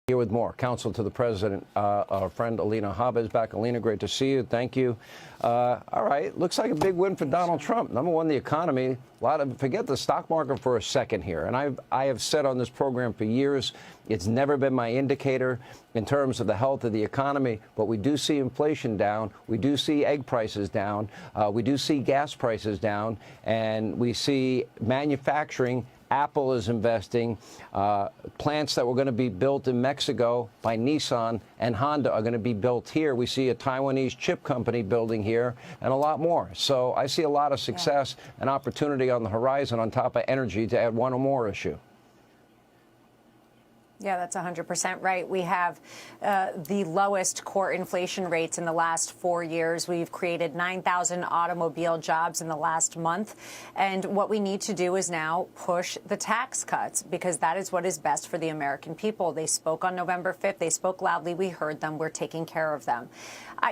Here with more. Counsel to the president, our friend Alina Habba is back. Alina, great to see you. Thank you. All right. Looks like a big win for Donald Trump. Number one, the economy. Forget the stock market for a second here. And I have said on this program for years, it's never been my indicator in terms of the health of the economy. But we do see inflation down. We do see egg prices down. We do see gas prices down. And we see manufacturing. Apple is investing. Plants that were going to be built in Mexico by Nissan and Honda are going to be built here. We see a Taiwanese chip company building here and a lot more. So I see a lot of success and opportunity on the horizon on top of energy to add one or more issue. Yeah, that's 100% right. We have the lowest core inflation rates in the last 4 years. We've created 9,000 automobile jobs in the last month. And what we need to do is now push the tax cuts, because that is what is best for the American people. They spoke on November 5th. They spoke loudly. We heard them. We're taking care of them.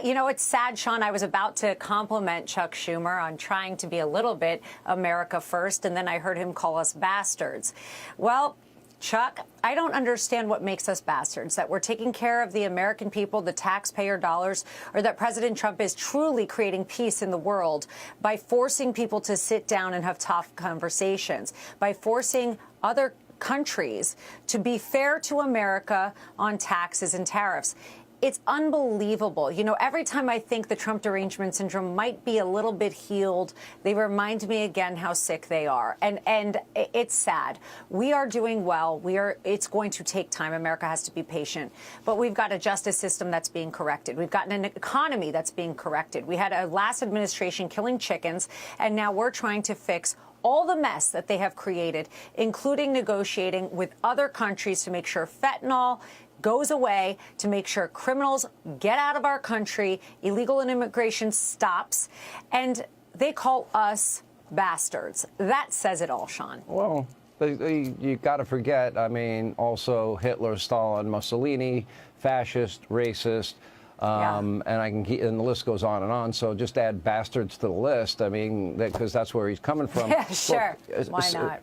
You know, it's sad, Sean. I was about to compliment Chuck Schumer on trying to be a little bit America first, and then I heard him call us bastards. Well, Chuck, I don't understand what makes us bastards, that we're taking care of the American people, the taxpayer dollars, or that President Trump is truly creating peace in the world by forcing people to sit down and have tough conversations, by forcing other countries to be fair to America on taxes and tariffs. It's unbelievable. You know, every time I think the Trump derangement syndrome might be a little bit healed, they remind me again how sick they are. And it's sad. We are doing well. It's going to take time. America has to be patient. But we've got a justice system that's being corrected. We've got an economy that's being corrected. We had a last administration killing chickens, and now we're trying to fix all the mess that they have created, including negotiating with other countries to make sure fentanyl goes away, to make sure criminals get out of our country, illegal immigration stops, and they call us bastards. That says it all, Sean. Well, you got to forget, I mean, also Hitler, Stalin, Mussolini, fascist, racist, and and the list goes on and on. So just add bastards to the list. I mean, because that's where he's coming from. Yeah, sure. Look, why not?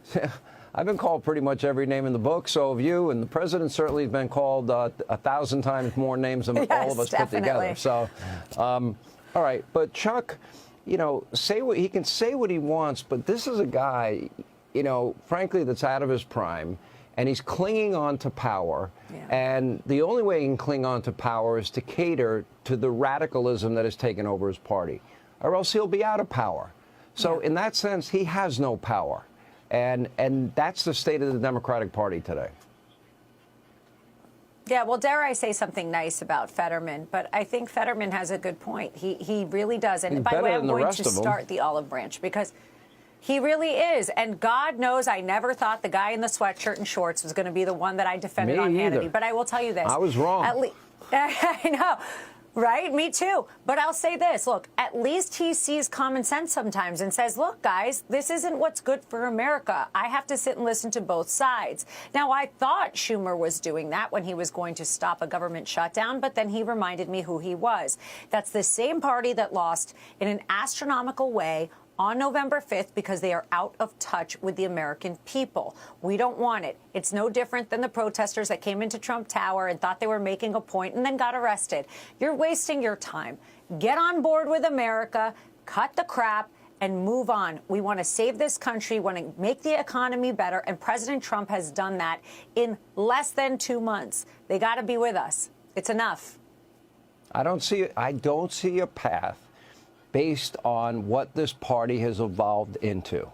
I've been called pretty much every name in the book, so have you, and the president certainly has been called 1,000 times more names than all of us put together. So, all right, but Chuck, you know, he can say what he wants, but this is a guy, you know, frankly, that's out of his prime, and he's clinging on to power. Yeah. And the only way he can cling on to power is to cater to the radicalism that has taken over his party, or else he'll be out of power. So in that sense, he has no power. And that's the state of the Democratic Party today. Yeah, well, dare I say something nice about Fetterman, but I think Fetterman has a good point. He really does. And by the way, I'm going to start the olive branch because he really is. And God knows I never thought the guy in the sweatshirt and shorts was going to be the one that I defended on Hannity. But I will tell you this. I was wrong. I know. Right? Me too. But I'll say this. Look, at least he sees common sense sometimes and says, look, guys, this isn't what's good for America. I have to sit and listen to both sides. Now, I thought Schumer was doing that when he was going to stop a government shutdown, but then he reminded me who he was. That's the same party that lost in an astronomical way on November 5th because they are out of touch with the American people. We don't want it. It's no different than the protesters that came into Trump Tower and thought they were making a point and then got arrested. You're wasting your time. Get on board with America, cut the crap, and move on. We want to save this country, want to make the economy better, and President Trump has done that in less than 2 months. They got to be with us. It's enough. I don't see a path based on what this party has evolved into.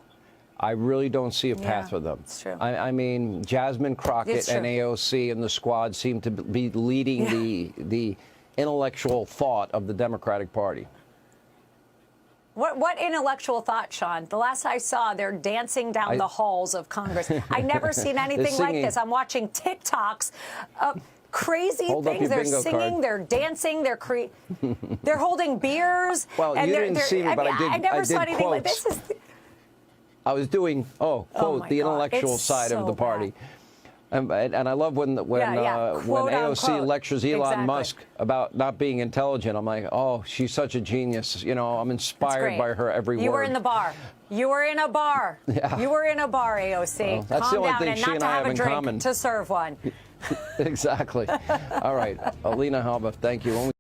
I really don't see a path for them. It's true. I mean, Jasmine Crockett and AOC and the squad seem to be leading the intellectual thought of the Democratic Party. What intellectual thought, Sean? The last I saw, they're dancing down the halls of Congress. I've never seen anything like this. I'm watching TikToks. Crazy things. They're singing, they're dancing, they're holding beers. Well, and you didn't see me, but I never saw did anything quotes. like this. I was doing quote the intellectual side of the party, and I love when AOC lectures Elon Musk about not being intelligent. I'm like, oh, she's such a genius. You know, I'm inspired by her every word. You were in the bar. You were in a bar. Yeah. You were in a bar, AOC. Well, that's Calm the only down thing and she not and to I have have a in drink common. to serve one. Exactly. All right. Alina Habba, thank you.